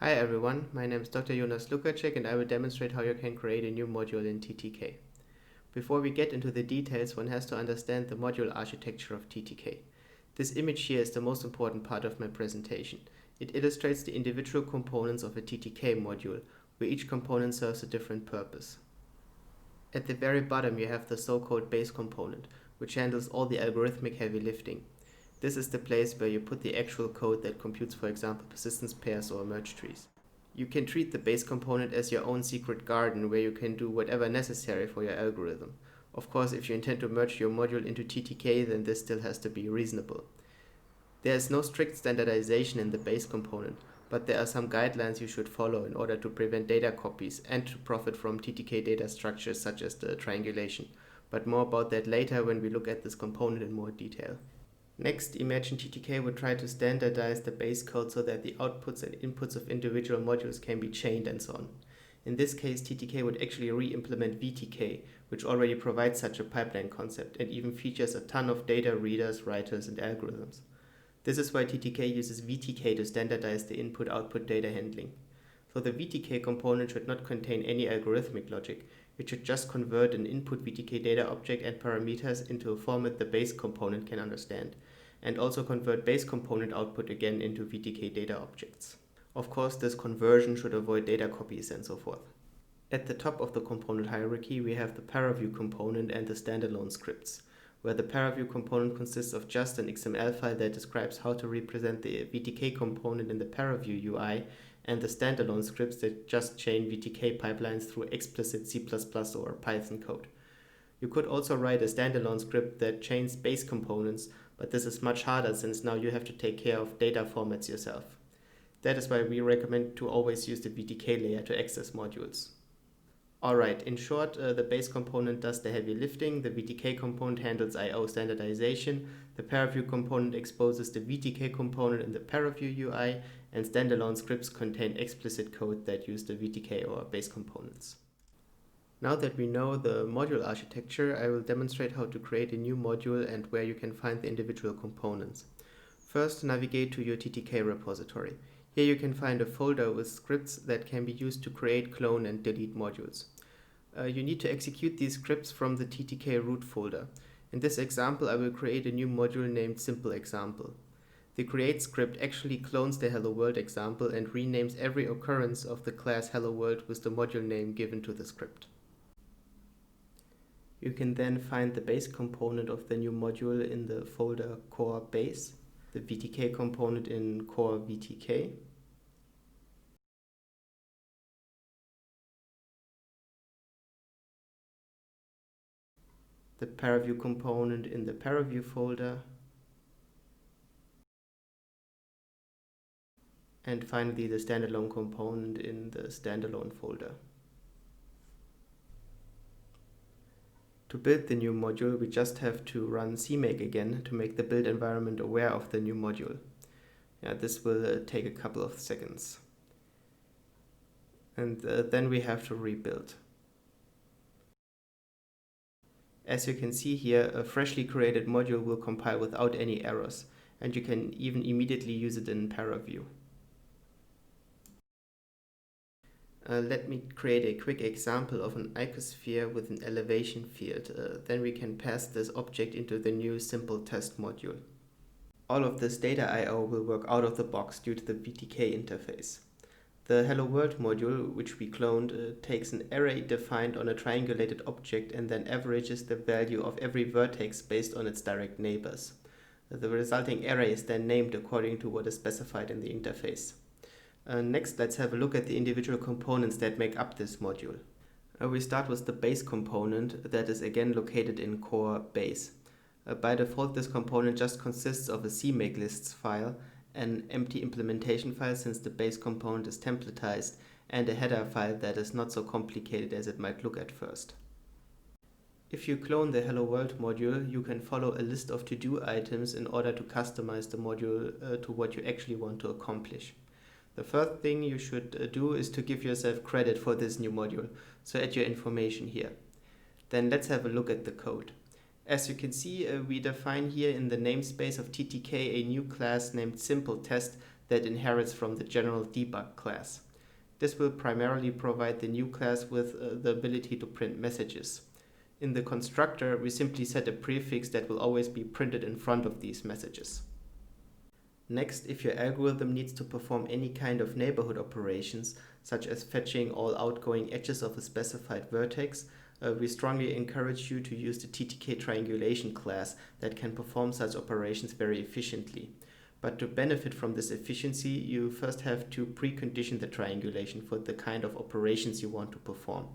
Hi everyone, my name is Dr. Jonas Lukáček and I will demonstrate how you can create a new module in TTK. Before we get into the details, one has to understand the module architecture of TTK. This image here is the most important part of my presentation. It illustrates the individual components of a TTK module, where each component serves a different purpose. At the very bottom you have the so-called base component, which handles all the algorithmic heavy lifting. This is the place where you put the actual code that computes, for example, persistence pairs or merge trees. You can treat the base component as your own secret garden where you can do whatever necessary for your algorithm. Of course, if you intend to merge your module into TTK, then this still has to be reasonable. There is no strict standardization in the base component, but there are some guidelines you should follow in order to prevent data copies and to profit from TTK data structures such as the triangulation. But more about that later when we look at this component in more detail. Next, imagine TTK would try to standardize the base code so that the outputs and inputs of individual modules can be chained and so on. In this case, TTK would actually re-implement VTK, which already provides such a pipeline concept and even features a ton of data readers, writers, and algorithms. This is why TTK uses VTK to standardize the input-output data handling. So the VTK component should not contain any algorithmic logic. It should just convert an input VTK data object and parameters into a format the base component can understand, and also convert base component output again into VTK data objects. Of course, this conversion should avoid data copies and so forth. At the top of the component hierarchy, we have the paraview component and the standalone scripts, where the paraview component consists of just an XML file that describes how to represent the VTK component in the paraview UI, and the standalone scripts that just chain VTK pipelines through explicit C++ or Python code. You could also write a standalone script that chains base components, but this is much harder since now you have to take care of data formats yourself. That is why we recommend to always use the VTK layer to access modules. Alright, in short, the base component does the heavy lifting, the VTK component handles I/O standardization, the paraview component exposes the VTK component in the paraview UI, and standalone scripts contain explicit code that use the VTK or base components. Now that we know the module architecture, I will demonstrate how to create a new module and where you can find the individual components. First, navigate to your TTK repository. Here you can find a folder with scripts that can be used to create, clone, and delete modules. You need to execute these scripts from the TTK root folder. In this example, I will create a new module named Simple Example. The create script actually clones the Hello World example and renames every occurrence of the class Hello World with the module name given to the script. You can then find the base component of the new module in the folder core base, the VTK component in core VTK, the paraview component in the paraview folder, and finally the standalone component in the standalone folder. To build the new module, we just have to run cmake again to make the build environment aware of the new module. This will take a couple of seconds. And then we have to rebuild. As you can see here, a freshly created module will compile without any errors, and you can even immediately use it in paraview. Let me create a quick example of an icosphere with an elevation field. Then we can pass this object into the new simple test module. All of this data I/O will work out of the box due to the VTK interface. The Hello World module, which we cloned, takes an array defined on a triangulated object and then averages the value of every vertex based on its direct neighbors. The resulting array is then named according to what is specified in the interface. Next, let's have a look at the individual components that make up this module. We start with the base component that is again located in core base. By default, this component just consists of a cmake lists file, an empty implementation file since the base component is templatized, and a header file that is not so complicated as it might look at first. If you clone the Hello World module, you can follow a list of to-do items in order to customize the module to what you actually want to accomplish. The first thing you should do is to give yourself credit for this new module, so add your information here. Then let's have a look at the code. As you can see, we define here in the namespace of TTK a new class named Simple Test that inherits from the general debug class. This will primarily provide the new class with the ability to print messages. In the constructor, we simply set a prefix that will always be printed in front of these messages. Next, if your algorithm needs to perform any kind of neighborhood operations, such as fetching all outgoing edges of a specified vertex, we strongly encourage you to use the TTK triangulation class that can perform such operations very efficiently. But to benefit from this efficiency, you first have to precondition the triangulation for the kind of operations you want to perform.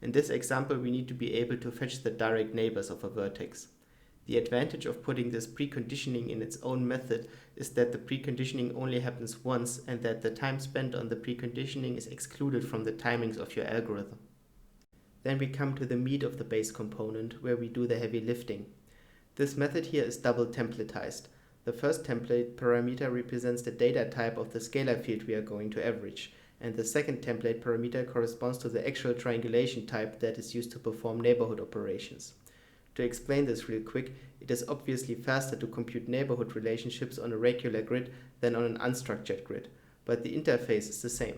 In this example, we need to be able to fetch the direct neighbors of a vertex. The advantage of putting this preconditioning in its own method is that the preconditioning only happens once and that the time spent on the preconditioning is excluded from the timings of your algorithm. Then we come to the meat of the base component, where we do the heavy lifting. This method here is double templatized. The first template parameter represents the data type of the scalar field we are going to average, and the second template parameter corresponds to the actual triangulation type that is used to perform neighborhood operations. To explain this real quick, it is obviously faster to compute neighborhood relationships on a regular grid than on an unstructured grid, but the interface is the same.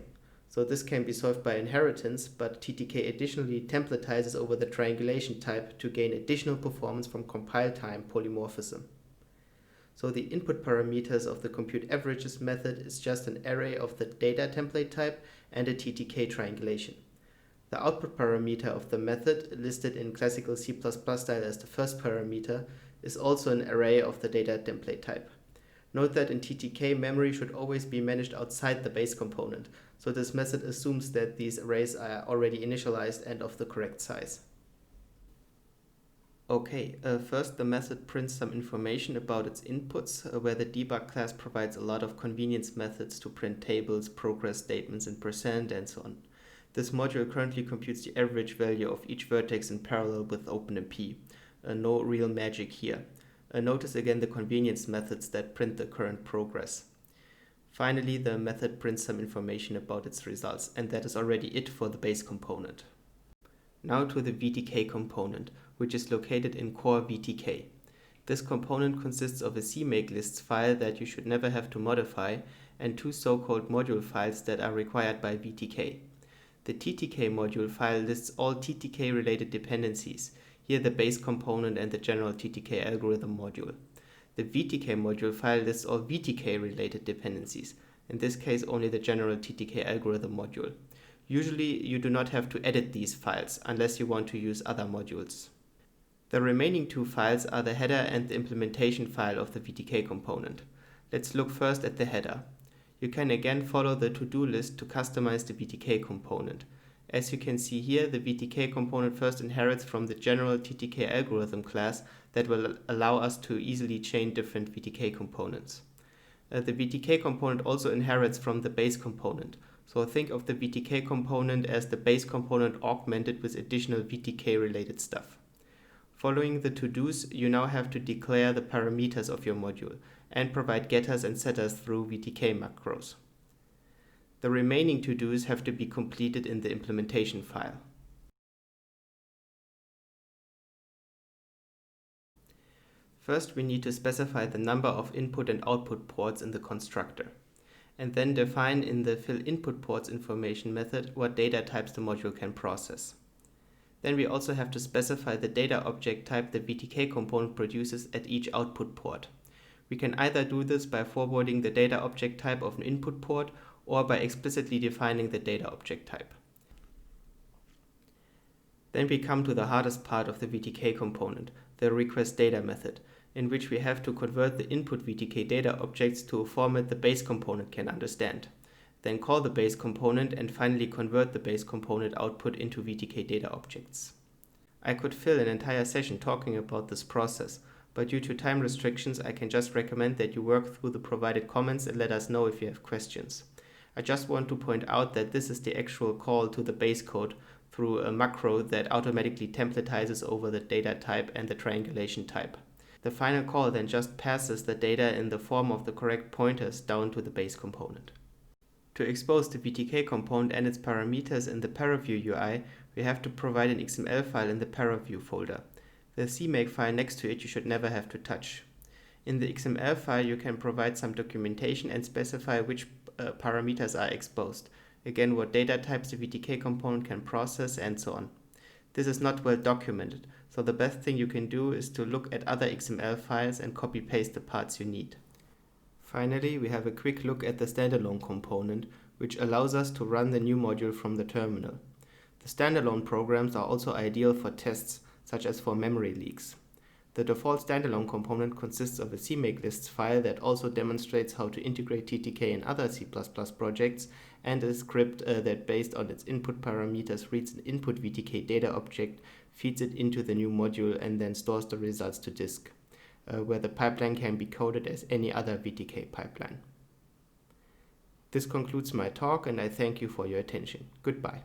So this can be solved by inheritance, but TTK additionally templatizes over the triangulation type to gain additional performance from compile time polymorphism. So the input parameters of the compute averages method is just an array of the data template type and a TTK triangulation. The output parameter of the method, listed in classical C++ style as the first parameter, is also an array of the data template type. Note that in TTK, memory should always be managed outside the base component, so this method assumes that these arrays are already initialized and of the correct size. Okay, first the method prints some information about its inputs, where the debug class provides a lot of convenience methods to print tables, progress statements in percent, and so on. This module currently computes the average value of each vertex in parallel with OpenMP. No real magic here. Notice again the convenience methods that print the current progress. Finally, the method prints some information about its results, and that is already it for the base component. Now to the VTK component, which is located in core VTK. This component consists of a CMake lists file that you should never have to modify, and two so-called module files that are required by VTK. The TTK module file lists all TTK-related dependencies, here the base component and the general TTK algorithm module. The VTK module file lists all VTK-related dependencies, in this case only the general TTK algorithm module. Usually you do not have to edit these files unless you want to use other modules. The remaining two files are the header and the implementation file of the VTK component. Let's look first at the header. You can again follow the to-do list to customize the VTK component. As you can see here, the VTK component first inherits from the general TTK algorithm class that will allow us to easily chain different VTK components. The VTK component also inherits from the base component. So think of the VTK component as the base component augmented with additional VTK related stuff. Following the to-dos, you now have to declare the parameters of your module and provide getters and setters through VTK macros. The remaining to-dos have to be completed in the implementation file. First, we need to specify the number of input and output ports in the constructor, and then define in the fillInputPorts information method what data types the module can process. Then we also have to specify the data object type the VTK component produces at each output port. We can either do this by forwarding the data object type of an input port or by explicitly defining the data object type. Then we come to the hardest part of the VTK component, the requestData method, in which we have to convert the input VTK data objects to a format the base component can understand. Then call the base component and finally convert the base component output into VTK data objects. I could fill an entire session talking about this process, but due to time restrictions I can just recommend that you work through the provided comments and let us know if you have questions. I just want to point out that this is the actual call to the base code through a macro that automatically templatizes over the data type and the triangulation type. The final call then just passes the data in the form of the correct pointers down to the base component. To expose the VTK component and its parameters in the ParaView UI, we have to provide an XML file in the ParaView folder. The CMake file next to it you should never have to touch. In the XML file, you can provide some documentation and specify which parameters are exposed. Again, what data types the VTK component can process and so on. This is not well documented, so the best thing you can do is to look at other XML files and copy-paste the parts you need. Finally, we have a quick look at the standalone component, which allows us to run the new module from the terminal. The standalone programs are also ideal for tests, such as for memory leaks. The default standalone component consists of a CMake lists file that also demonstrates how to integrate TTK in other C++ projects, and a script that, based on its input parameters, reads an input VTK data object, feeds it into the new module, and then stores the results to disk, where the pipeline can be coded as any other VTK pipeline. This concludes my talk, and I thank you for your attention. Goodbye.